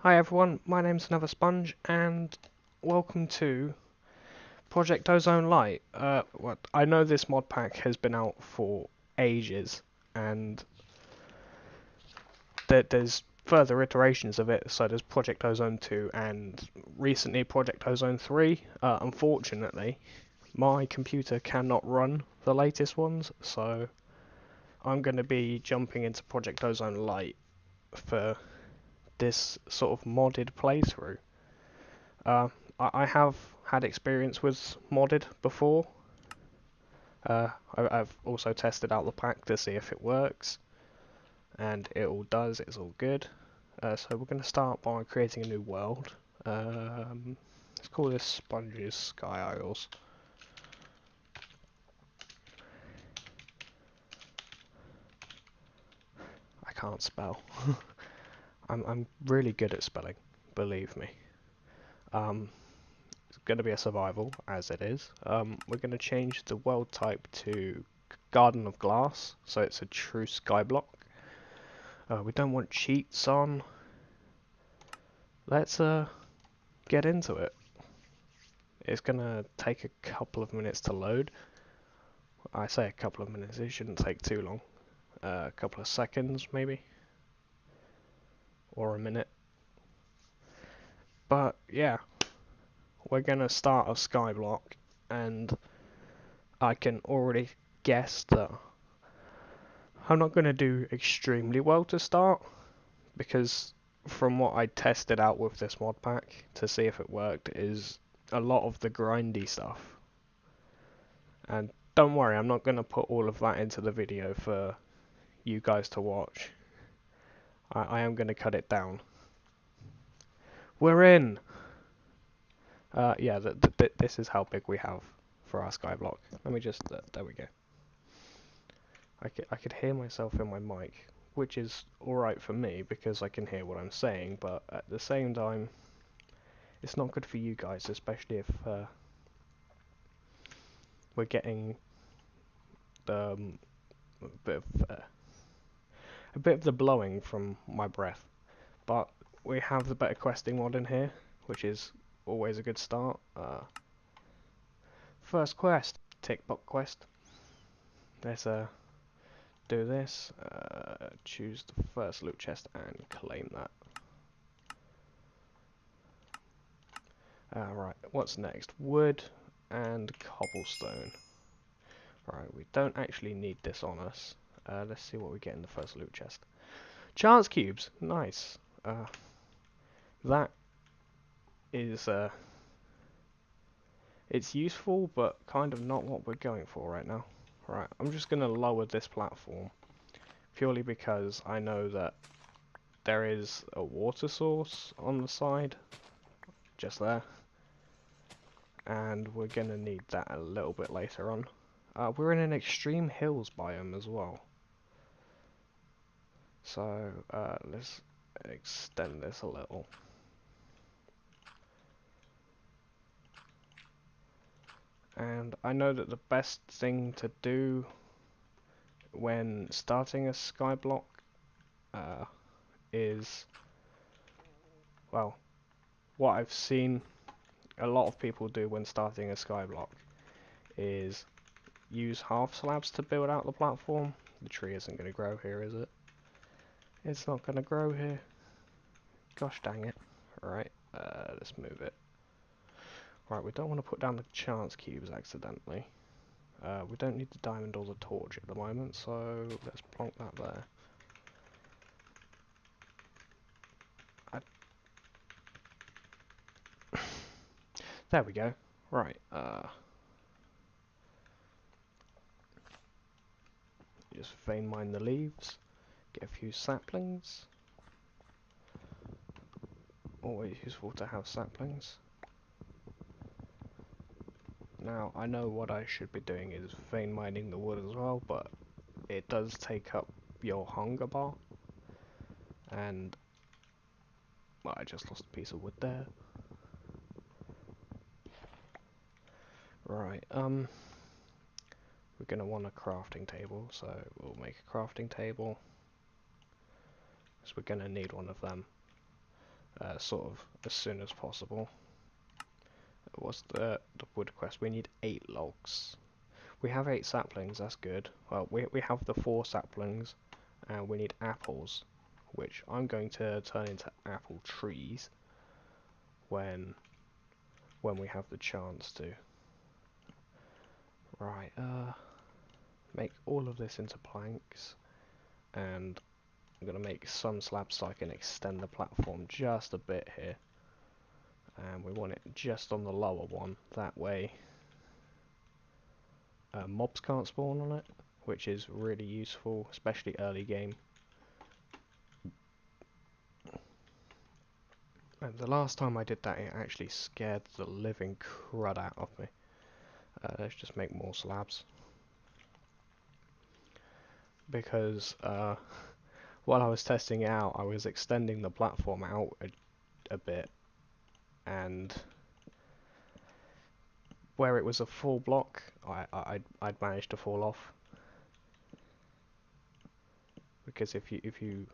Hi everyone, my name's Another Sp0nge and welcome to Project Ozone Lite. I know this mod pack has been out for ages and there's further iterations of it, so there's Project Ozone 2 and recently Project Ozone 3. Unfortunately, my computer cannot run the latest ones, so I'm going to be jumping into Project Ozone Lite for this sort of modded playthrough. I have had experience with modded before. I've also tested out the pack to see if it works, and it all does, it's all good. So we're going to start by creating a new world. Let's call this Sp0nge's Sky Isles. I can't spell. I'm really good at spelling, believe me. It's going to be a survival, as it is. We're going to change the world type to Garden of Glass, so it's a true skyblock. We don't want cheats on. Let's get into it. It's going to take a couple of minutes to load. I say a couple of minutes, it shouldn't take too long. A couple of seconds, maybe. Or a minute. But, yeah. We're going to start a skyblock, and I can already guess that I'm not going to do extremely well to start, because from what I tested out with this mod pack to see if it worked is a lot of the grindy stuff. And don't worry, I'm not going to put all of that into the video for you guys to watch. I am going to cut it down. We're in! Yeah, this is how big we have for our skyblock. Let me just, there we go. I could hear myself in my mic, which is alright for me because I can hear what I'm saying, but at the same time, it's not good for you guys, especially if we're getting a bit of the blowing from my breath. But we have the better questing mod in here, which is always a good start. First quest, tick box quest. Let's do this. Choose the first loot chest and claim that. Right, what's next? Wood and cobblestone. Right, we don't actually need this on us. Let's see what we get in the first loot chest. Chance cubes, nice. That is it's useful, but kind of not what we're going for right now. Right, I'm just going to lower this platform purely because I know that there is a water source on the side, just there, and we're going to need that a little bit later on. We're in an extreme hills biome as well, so let's extend this a little. And I know that the best thing to do when starting a skyblock is, well, what I've seen a lot of people do when starting a skyblock is use half slabs to build out the platform. The tree isn't going to grow here, is it? It's not going to grow here. Gosh dang it. Right, let's move it. Right, we don't want to put down the chance cubes accidentally. We don't need the diamond or the torch at the moment, so let's plonk that there. There we go. Right, just vein mine the leaves, get a few saplings. Always useful to have saplings. Now, I know what I should be doing is vein mining the wood as well, but it does take up your hunger bar, and well, I just lost a piece of wood there. Right, we're going to want a crafting table, so we'll make a crafting table, because we're going to need one of them. sort of as soon as possible. What's the wood quest? We need 8 logs. We have 8 saplings, that's good. Well, we have the 4 saplings, and we need apples, which I'm going to turn into apple trees when we have the chance to. Right, make all of this into planks, and I'm going to make some slabs so I can extend the platform just a bit here. And we want it just on the lower one, that way mobs can't spawn on it, which is really useful, especially early game. And the last time I did that, it actually scared the living crud out of me. Let's just make more slabs. Because while I was testing it out, I was extending the platform out a bit, and where it was a full block, I'd managed to fall off. Because if you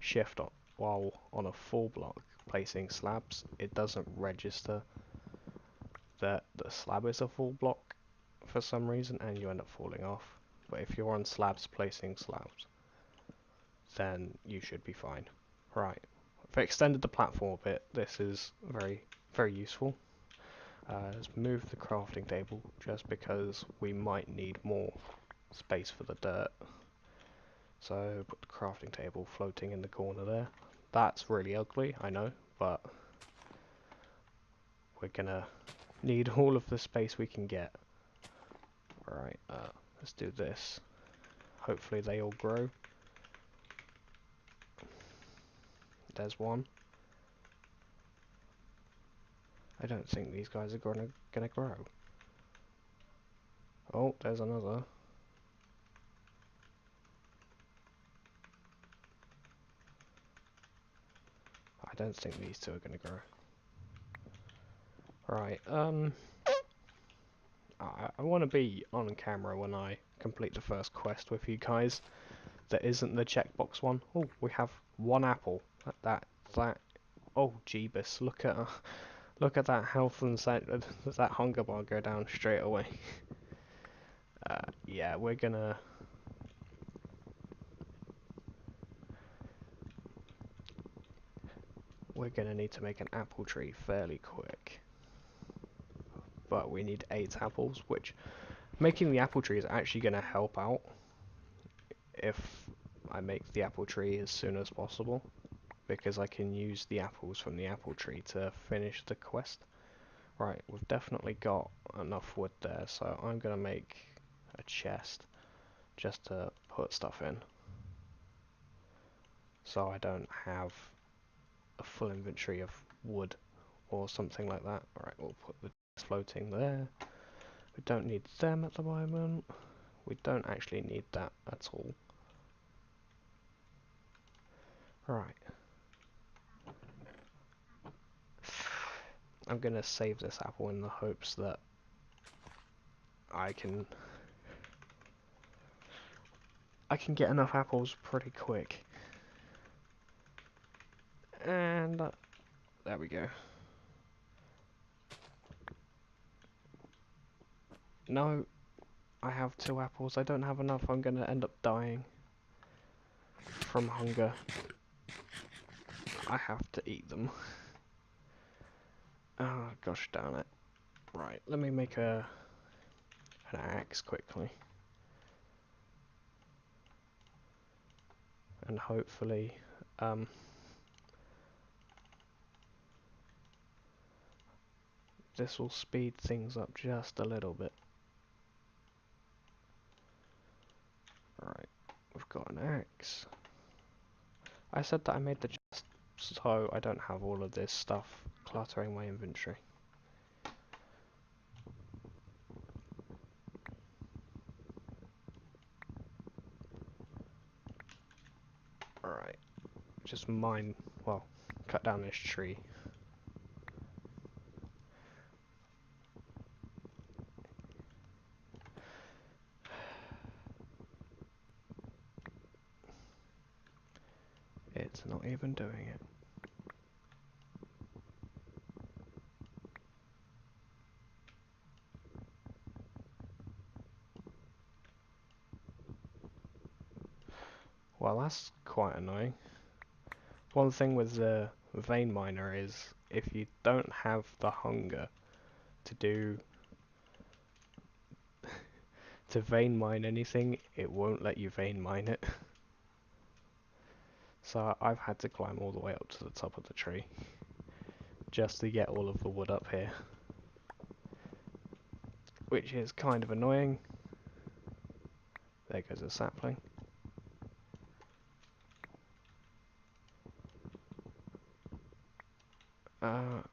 shift on, while on a full block placing slabs, it doesn't register that the slab is a full block for some reason, and you end up falling off. But if you're on slabs placing slabs, then you should be fine. Right, I've extended the platform a bit. This is very useful. Let's move the crafting table just because we might need more space for the dirt. So put the crafting table floating in the corner there. That's really ugly, I know, but we're gonna need all of the space we can get. Right, let's do this. Hopefully they all grow. There's one. I don't think these guys are gonna grow. Oh, there's another. I don't think these two are gonna grow. Right, I want to be on camera when I complete the first quest with you guys. That isn't the checkbox one. Oh, we have 1 apple. That. Oh, Jeebus! Look at that health and that hunger bar go down straight away. Yeah, we're gonna need to make an apple tree fairly quick. But we need 8 apples, which making the apple tree is actually gonna help out if I make the apple tree as soon as possible, because I can use the apples from the apple tree to finish the quest. Right, we've definitely got enough wood there, so I'm gonna make a chest just to put stuff in, so I don't have a full inventory of wood or something like that. Alright, we'll put the floating there. We don't need them at the moment. We don't actually need that at all. Right. I'm gonna save this apple in the hopes that I can get enough apples pretty quick. And there we go. No, I have 2 apples. I don't have enough. I'm gonna end up dying from hunger. I have to eat them. Oh, gosh darn it. Right, let me make an axe quickly. And hopefully, this will speed things up just a little bit. Right, we've got an axe. I said that I made the chest so I don't have all of this stuff cluttering my inventory. Alright, just cut down this tree. It's not even doing it. Well, that's quite annoying. One thing with the vein miner is if you don't have the hunger to vein mine anything, it won't let you vein mine it. So I've had to climb all the way up to the top of the tree just to get all of the wood up here, which is kind of annoying. There goes a sapling.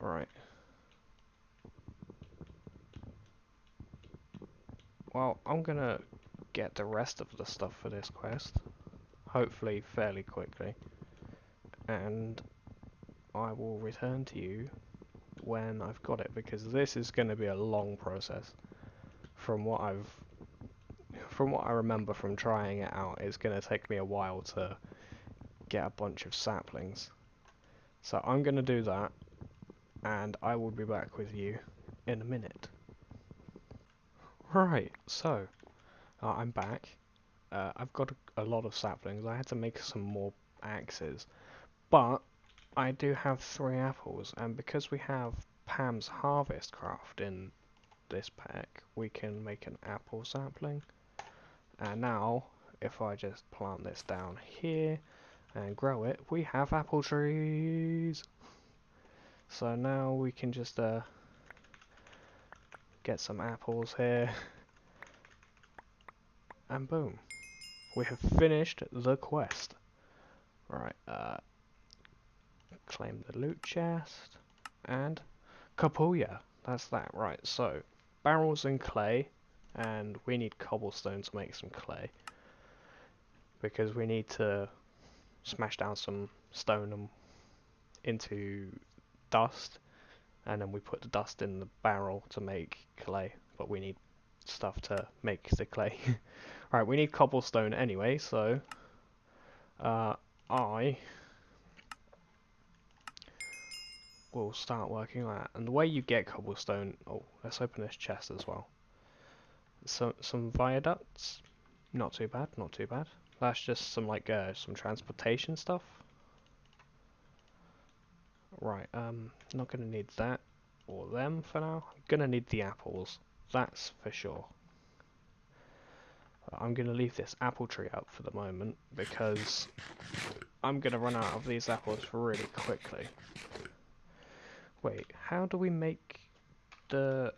Right. Well, I'm gonna get the rest of the stuff for this quest, hopefully fairly quickly, and I will return to you when I've got it, because this is going to be a long process. From what I remember from trying it out, it's going to take me a while to get a bunch of saplings. So I'm going to do that, and I will be back with you in a minute. Right, so I'm back. I've got a lot of saplings. I had to make some more axes, but I do have 3 apples, and because we have Pam's harvest craft in this pack, we can make an apple sapling. And now, if I just plant this down here and grow it, we have apple trees. So now we can just get some apples here, and boom, we have finished the quest. Right, claim the loot chest, and Kapuya, that's that. Right, so barrels and clay, and we need cobblestone to make some clay, because we need to smash down some stone and into dust, and then we put the dust in the barrel to make clay, but we need stuff to make the clay. Right, we need cobblestone anyway, so I will start working on that. And the way you get cobblestone, oh, let's open this chest as well. Some viaducts, not too bad, not too bad. That's just some some transportation stuff. Right, not gonna need that or them for now. I'm gonna need the apples, that's for sure. I'm gonna leave this apple tree up for the moment because I'm gonna run out of these apples really quickly. Wait, how do we make the...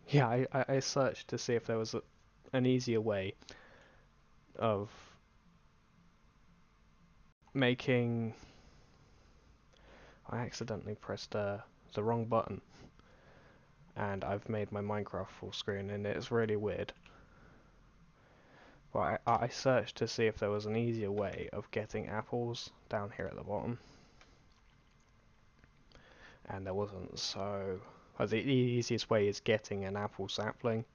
Yeah, I searched to see if there was an easier way of making... I accidentally pressed the wrong button, and I've made my Minecraft full screen, and it's really weird. But I searched to see if there was an easier way of getting apples down here at the bottom, and there wasn't. So the easiest way is getting an apple sapling.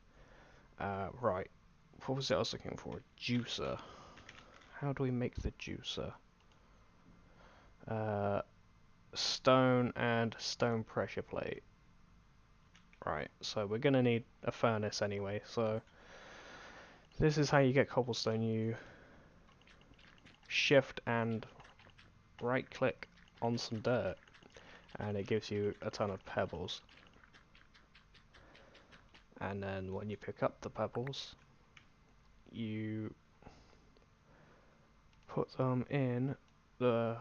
Right, what was it I was looking for? A juicer. How do we make the juicer? Stone and stone pressure plate. Right, so we're gonna need a furnace anyway, so this is how you get cobblestone. You shift and right click on some dirt, and it gives you a ton of pebbles. And then when you pick up the pebbles, you put them in the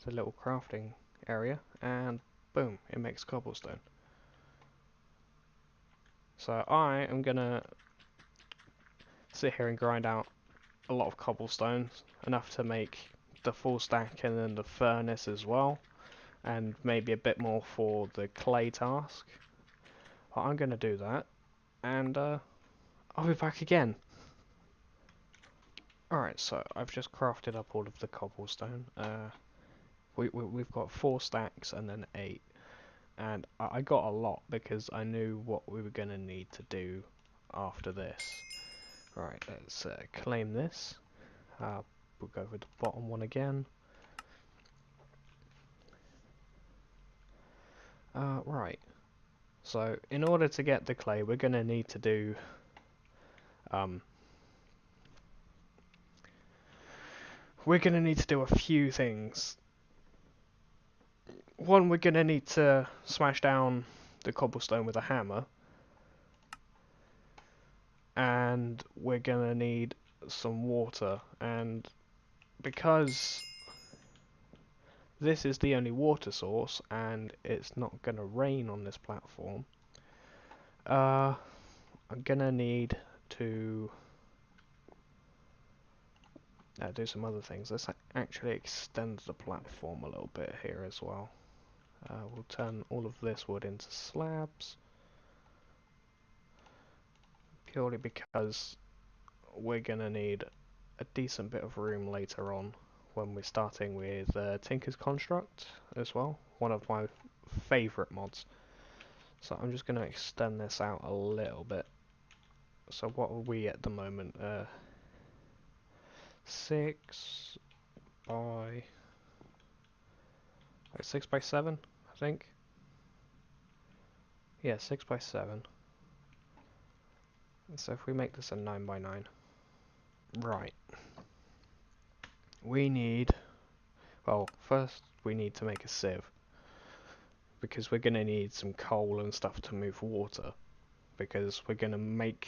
little crafting area, and boom, it makes cobblestone. So I am gonna sit here and grind out a lot of cobblestone, enough to make the full stack and then the furnace as well, and maybe a bit more for the clay task. But I'm gonna do that, and I'll be back again. Alright, so I've just crafted up all of the cobblestone. We've got 4 stacks and then 8. And I got a lot because I knew what we were going to need to do after this. Right, let's claim this. We'll go with the bottom one again. Right, so in order to get the clay, we're going to need to do we're going to need to do a few things. One, we're going to need to smash down the cobblestone with a hammer. And we're going to need some water. And because this is the only water source and it's not going to rain on this platform, I'm going to need to do some other things. Let's actually extend the platform a little bit here as well. We'll turn all of this wood into slabs, purely because we're going to need a decent bit of room later on when we're starting with Tinker's Construct as well, one of my favourite mods. So I'm just going to extend this out a little bit. So what are we at the moment? 6 by 6 by 7, I think. Yeah, 6 by 7. So if we make this a 9 by 9. Right. We need... Well, first we need to make a sieve. Because we're going to need some coal and stuff to move water. Because we're going to make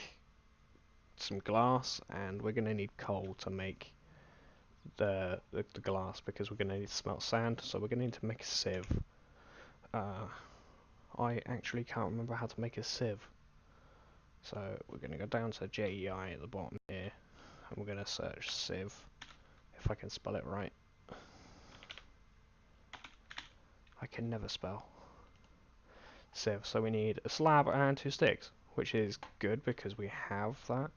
some glass, and we're going to need coal to make the glass, because we're going to need to smelt sand, so we're going to need to make a sieve. I actually can't remember how to make a sieve. So we're going to go down to JEI at the bottom here, and we're going to search sieve, if I can spell it right. I can never spell sieve. So we need a slab and 2 sticks, which is good because we have that.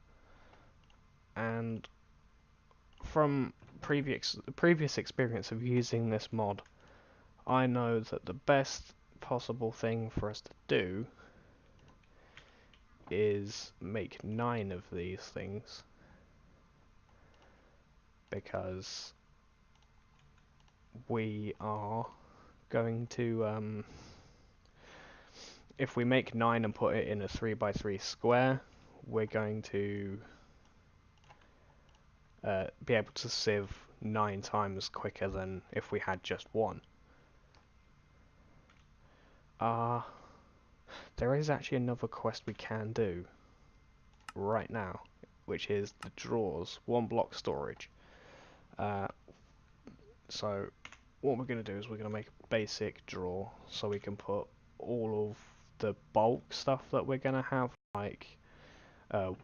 And from previous experience of using this mod, I know that the best possible thing for us to do is make 9 of these things, because we are going to if we make 9 and put it in a 3 by 3 square, we're going to be able to sieve 9 times quicker than if we had just 1. There is actually another quest we can do right now, which is the drawers, 1 block storage. So what we're going to do is we're going to make a basic drawer so we can put all of the bulk stuff that we're going to have, like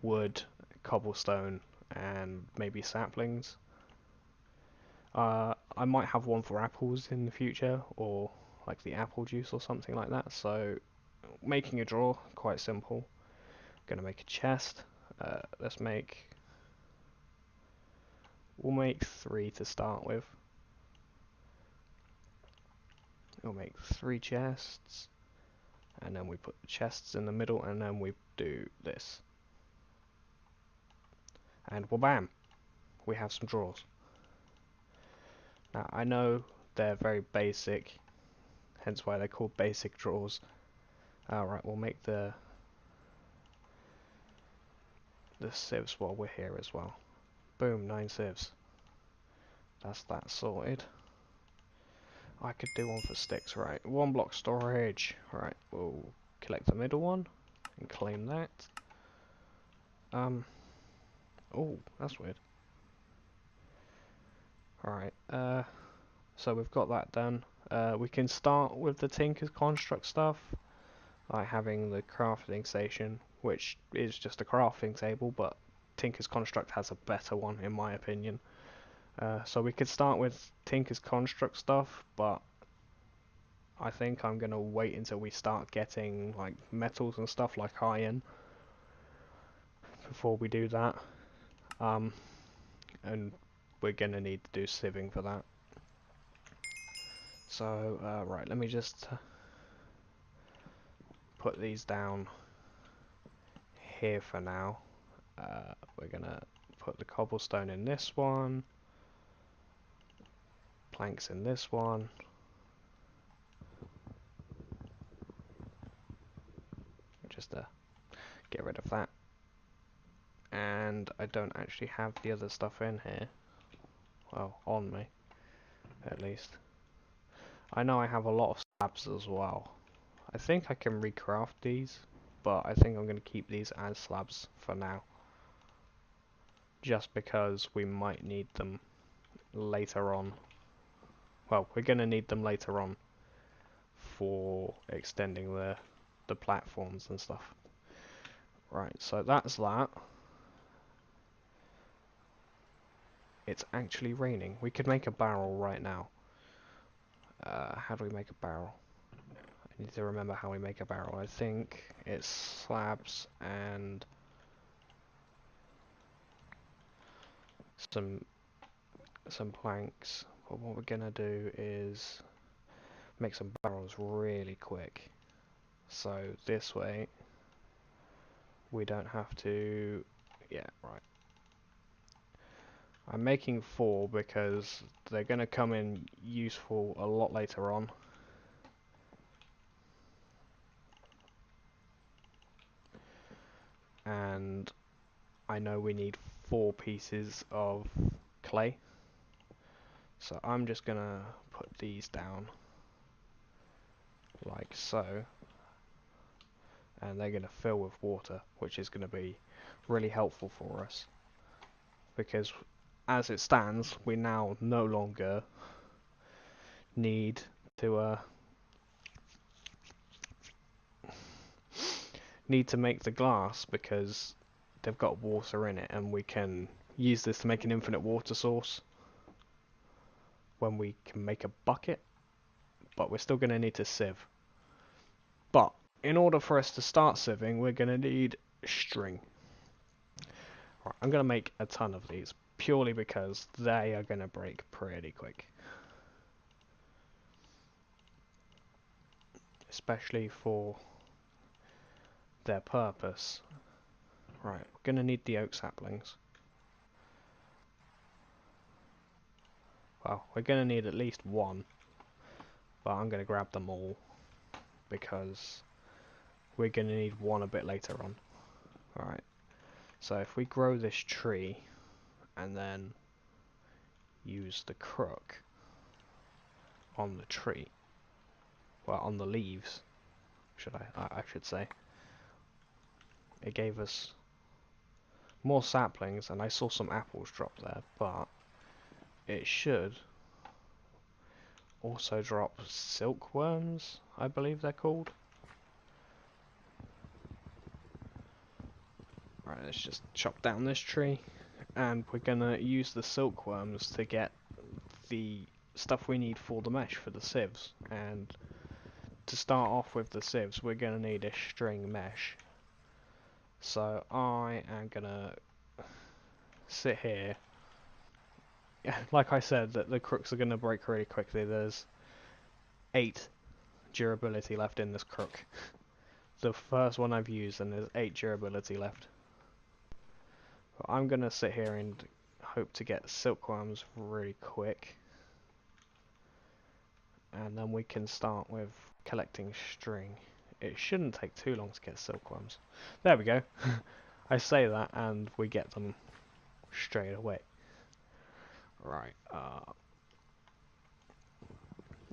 wood, cobblestone, and maybe saplings. I might have one for apples in the future, or like the apple juice or something like that. So making a drawer, quite simple. Gonna make a chest. We'll make 3 to start with. We'll make 3 chests, and then we put the chests in the middle, and then we do this. And well, bam, we have some drawers. Now I know they're very basic, hence why they're called basic drawers. Alright, we'll make the sieves while we're here as well. Boom, 9 sieves. That's that sorted. I could do one for sticks, right? 1 block storage. Right, we'll collect the middle one and claim that. Oh, that's weird. Alright, so we've got that done. We can start with the Tinker's Construct stuff, like having the crafting station, which is just a crafting table, but Tinker's Construct has a better one in my opinion. So we could start with Tinker's Construct stuff, but I think I'm gonna wait until we start getting like metals and stuff like iron before we do that. And we're gonna need to do sieving for that. So right, let me just put these down here for now. We're gonna put the cobblestone in this one, planks in this one, just to get rid of that. And I don't actually have the other stuff in here. Well, on me, at least. I know I have a lot of slabs as well. I think I can recraft these, but I think I'm going to keep these as slabs for now. Just because we might need them later on. Well, we're going to need them later on for extending the platforms and stuff. Right, so that's that. It's actually raining. We could make a barrel right now. How do we make a barrel? I need to remember how we make a barrel. I think it's slabs and some planks. But what we're gonna do is make some barrels really quick. So this way we don't have to. Yeah, right. I'm making 4 because they're gonna come in useful a lot later on. And I know we need 4 pieces of clay. So I'm just gonna put these down like so, and they're gonna fill with water, which is gonna be really helpful for us, because as it stands, we now no longer need to make the glass, because they've got water in it, and we can use this to make an infinite water source when we can make a bucket. But we're still gonna need to sieve. But in order for us to start sieving, we're gonna need string. Right, I'm gonna make a ton of these purely because they are gonna break pretty quick, especially for their purpose. Right, we're gonna need the oak saplings. Well, we're gonna need at least 1, but I'm gonna grab them all because we're gonna need 1 a bit later on. Alright, so if we grow this tree and then use the crook on the tree, well, on the leaves, I should say, it gave us more saplings, and I saw some apples drop there, but it should also drop silkworms, I believe they're called. Right, let's just chop down this tree, and we're gonna use the silkworms to get the stuff we need for the mesh for the sieves. And to start off with the sieves, we're gonna need a string mesh. So I am gonna sit here. Like I said, that the crooks are gonna break really quickly. There's 8 durability left in this crook. The first one I've used, and there's 8 durability left. But I'm gonna sit here and hope to get silkworms really quick, and then we can start with collecting string. It shouldn't take too long to get silkworms. There we go. I say that and we get them straight away. Right,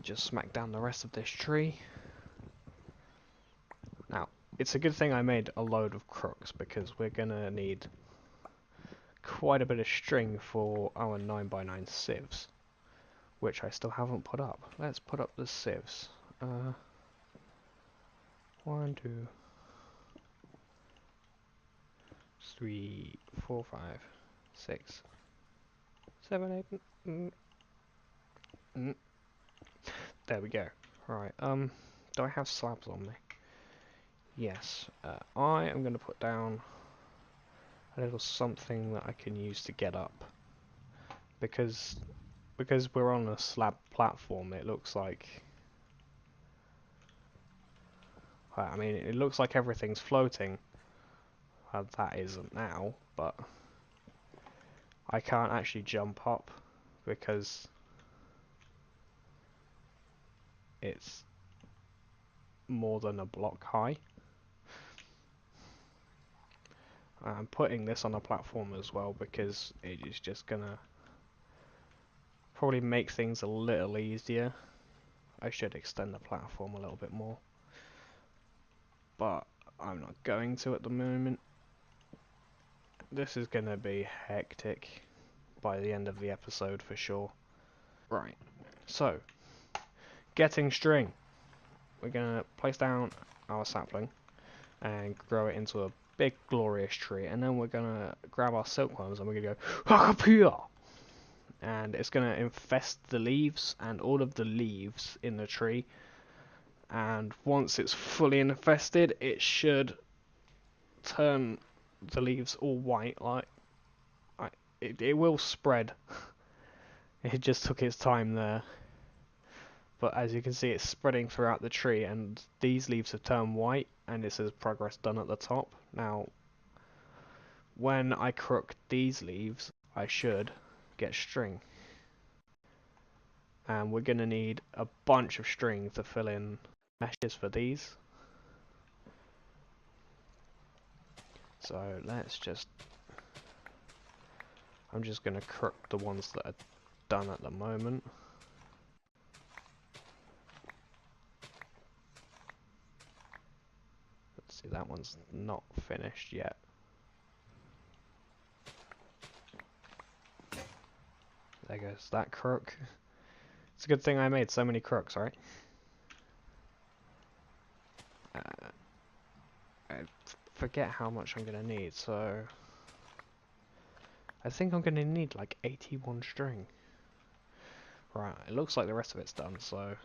just smack down the rest of this tree. Now, it's a good thing I made a load of crooks, because we're gonna need quite a bit of string for our 9x9 sieves, which I still haven't put up. Let's put up the sieves. 1, 2, 3, 4, 5, 6, 7, 8. There we go. Right. Do I have slabs on me? Yes. I am going to put down a little something that I can use to get up, because we're on a slab platform. It looks like, I mean, it looks like everything's floating. That isn't now, but I can't actually jump up because it's more than a block high. I'm putting this on a platform as well because it is just gonna Probably make things a little easier. I should extend the platform a little bit more, but I'm not going to at the moment. This is going to be hectic by the end of the episode for sure. Right, so getting string. We're going to place down our sapling and grow it into a big glorious tree, and then we're going to grab our silkworms and we're going to go Hakapia! And it's going to infest the leaves and all of the leaves in the tree, and once it's fully infested it should turn the leaves all white. It will spread. It just took its time there, but as you can see it's spreading throughout the tree, and these leaves have turned white and it says progress done at the top. Now when I crook these leaves I should get string, and we're going to need a bunch of string to fill in meshes for these. So I'm just going to crook the ones that are done at the moment. Let's see, that one's not finished yet. There goes that crook. It's a good thing I made so many crooks, right? I forget how much I'm going to need, so I think I'm going to need like 81 string. Right, it looks like the rest of it's done, so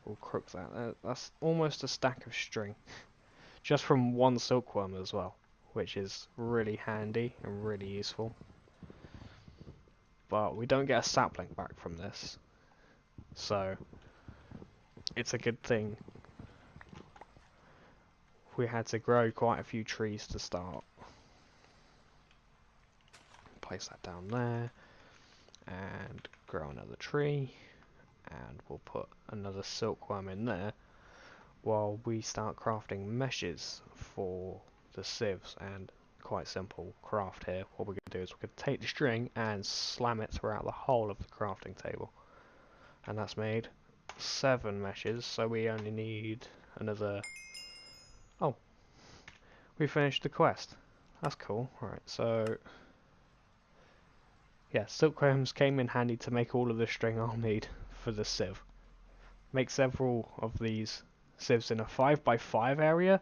we'll crook that. That's almost a stack of string, just from one silkworm as well, which is really handy and really useful. But we don't get a sapling back from this, so it's a good thing. We had to grow quite a few trees to start. Place that down there, and grow another tree, and we'll put another silkworm in there while we start crafting meshes for the sieves. And quite simple craft here. What we're going to do is we're going to take the string and slam it throughout the whole of the crafting table, and that's made 7 meshes, so we only need another... Oh, we finished the quest. That's cool. Right, so yeah, silkworms came in handy to make all of the string I'll need for the sieve. Make several of these sieves in a 5x5 area.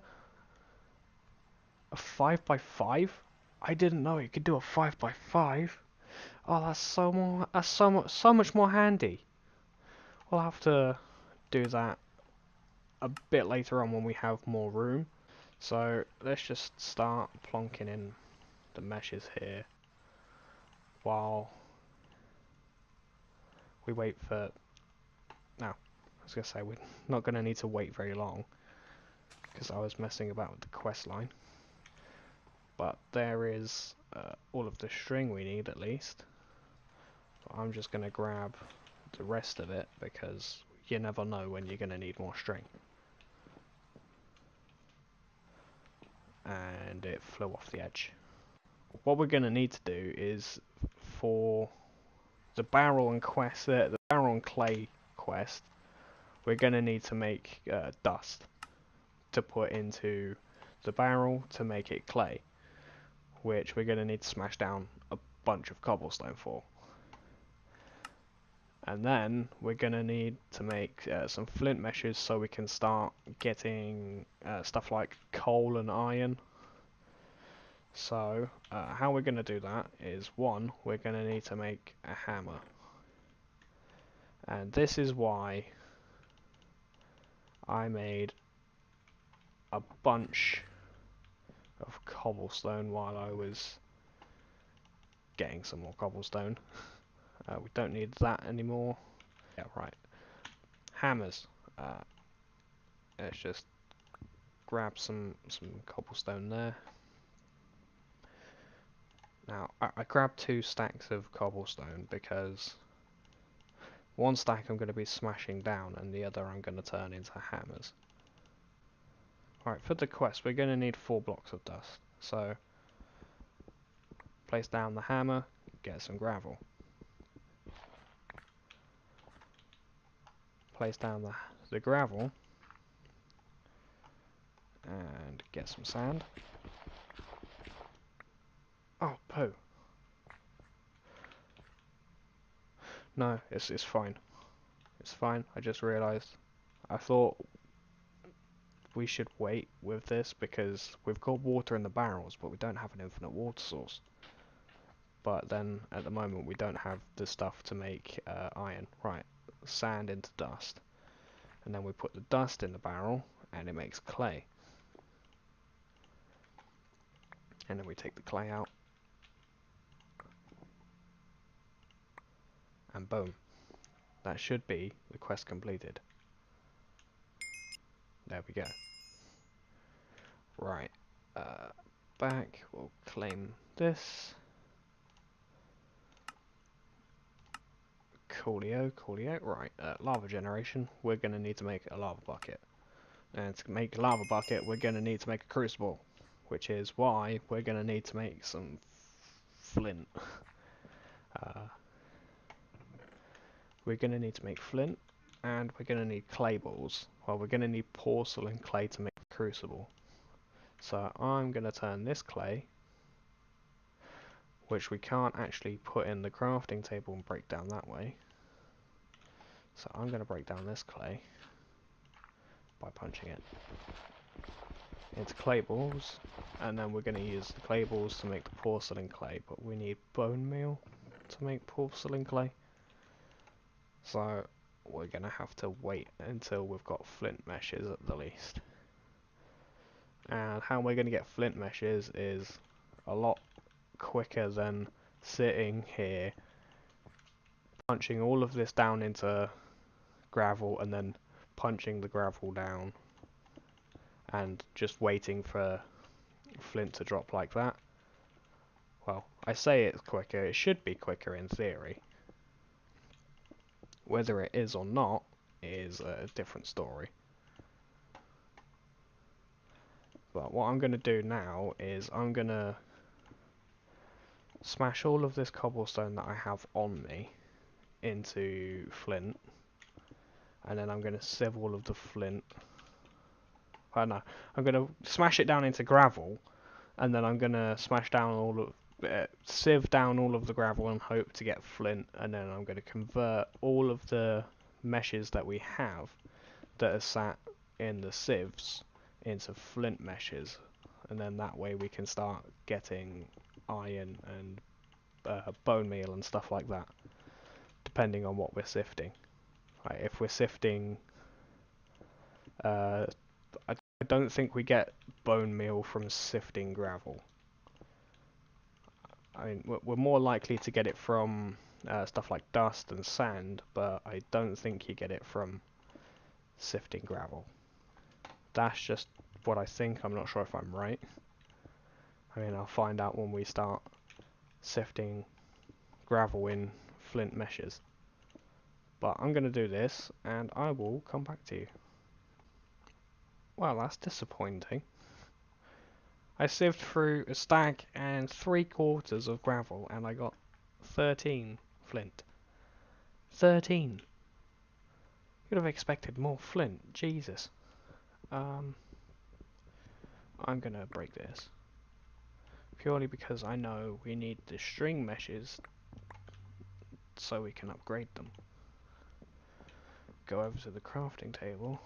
A 5x5? I didn't know you could do a 5x5. Oh, that's so much more handy. We'll have to do that a bit later on when we have more room. So let's just start plonking in the meshes here while we wait for... Now, I was going to say we're not going to need to wait very long because I was messing about with the quest line. But there is all of the string we need at least. So I'm just going to grab the rest of it because you never know when you're going to need more string. And it flew off the edge. What we're going to need to do is, for the barrel and quest, the barrel and clay quest, we're going to need to make dust to put into the barrel to make it clay, which we're going to need to smash down a bunch of cobblestone for. And then we're going to need to make some flint meshes so we can start getting stuff like coal and iron. So how we're going to do that is, one, we're going to need to make a hammer. And this is why I made a bunch of cobblestone while I was getting some more cobblestone. We don't need that anymore. Yeah, right. Hammers. Let's just grab some cobblestone there. Now, I grabbed 2 stacks of cobblestone because one stack I'm going to be smashing down and the other I'm going to turn into hammers. Alright, for the quest we're going to need 4 blocks of dust. So, place down the hammer, get some gravel. place down the gravel and get some sand. Oh, poo. No, it's fine. It's fine. I just realised. I thought we should wait with this because we've got water in the barrels, but we don't have an infinite water source. But then at the moment we don't have the stuff to make iron. Right, sand into dust, and then we put the dust in the barrel, and it makes clay. And then we take the clay out, and boom, that should be the quest completed. There we go. Right, back, we'll claim this. Coolio, coolio. Right, lava generation, we're going to need to make a lava bucket. And to make a lava bucket, we're going to need to make a crucible. Which is why we're going to need to make some flint. We're going to need to make flint, and we're going to need clay balls. Well, we're going to need porcelain clay to make a crucible. So I'm going to turn this clay, which we can't actually put in the crafting table and break down that way. So I'm going to break down this clay by punching it into clay balls, and then we're going to use the clay balls to make the porcelain clay, but we need bone meal to make porcelain clay. So we're going to have to wait until we've got flint meshes at the least. And how we're going to get flint meshes is a lot quicker than sitting here punching all of this down into gravel and then punching the gravel down and just waiting for flint to drop like that. Well, I say it's quicker, it should be quicker in theory. Whether it is or not is a different story. But what I'm going to do now is I'm going to smash all of this cobblestone that I have on me into flint, and then I'm going to sieve all of the flint. Oh no, I'm going to smash it down into gravel, and then I'm going to smash down all of sieve down all of the gravel and hope to get flint, and then I'm going to convert all of the meshes that we have that are sat in the sieves into flint meshes, and then that way we can start getting iron and bone meal and stuff like that, depending on what we're sifting. Right, if we're sifting, I don't think we get bone meal from sifting gravel. I mean, we're more likely to get it from stuff like dust and sand, but I don't think you get it from sifting gravel. That's just what I think. I'm not sure if I'm right. I mean, I'll find out when we start sifting gravel in flint meshes. But I'm going to do this, and I will come back to you. Well, that's disappointing. I sieved through a stack and 3/4 of gravel, and I got 13 flint. 13! You'd have expected more flint, Jesus. I'm gonna break this. Purely because I know we need the string meshes so we can upgrade them. Go over to the crafting table.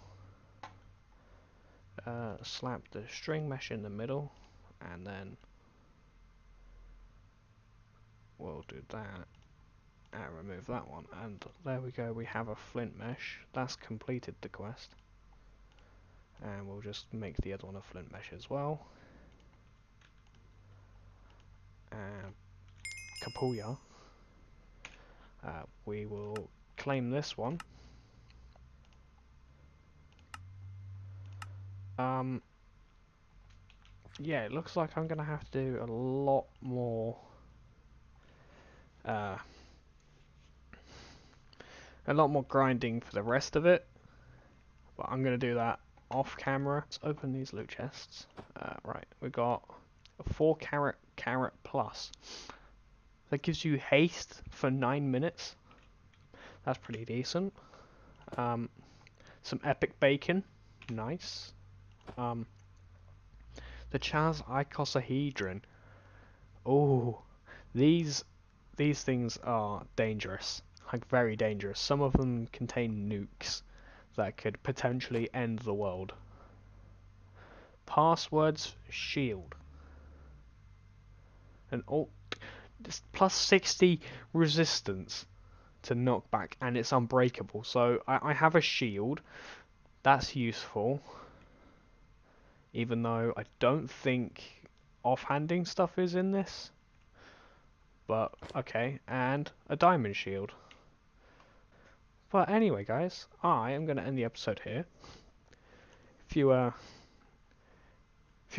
Slap the string mesh in the middle, and then we'll do that and remove that one, and there we go, we have a flint mesh. That's completed the quest, and we'll just make the other one a flint mesh as well. And Kapuya, we will claim this one. Yeah, it looks like I'm gonna have to do a lot more grinding for the rest of it, but I'm gonna do that off camera. Let's open these loot chests. Right, we got a 4 carrot plus. That gives you haste for 9 minutes. That's pretty decent. Some epic bacon, nice. The Chaz icosahedron. Oh, these things are dangerous, like very dangerous. Some of them contain nukes that could potentially end the world. Passwords shield. And plus 60 resistance to knockback, and it's unbreakable. So I have a shield. That's useful. Even though I don't think offhanding stuff is in this. But okay, and a diamond shield. But anyway, guys, I am going to end the episode here. If you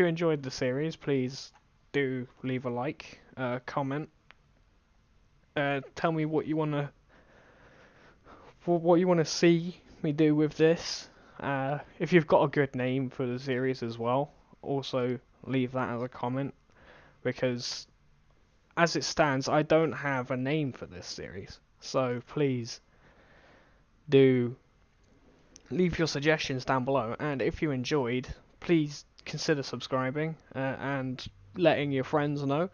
enjoyed the series, please do leave a like, comment, tell me what you wanna see me do with this. If you've got a good name for the series as well, also leave that as a comment, because as it stands, I don't have a name for this series. So please do leave your suggestions down below, and if you enjoyed, please consider subscribing and letting your friends know,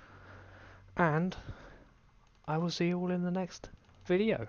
and I will see you all in the next video.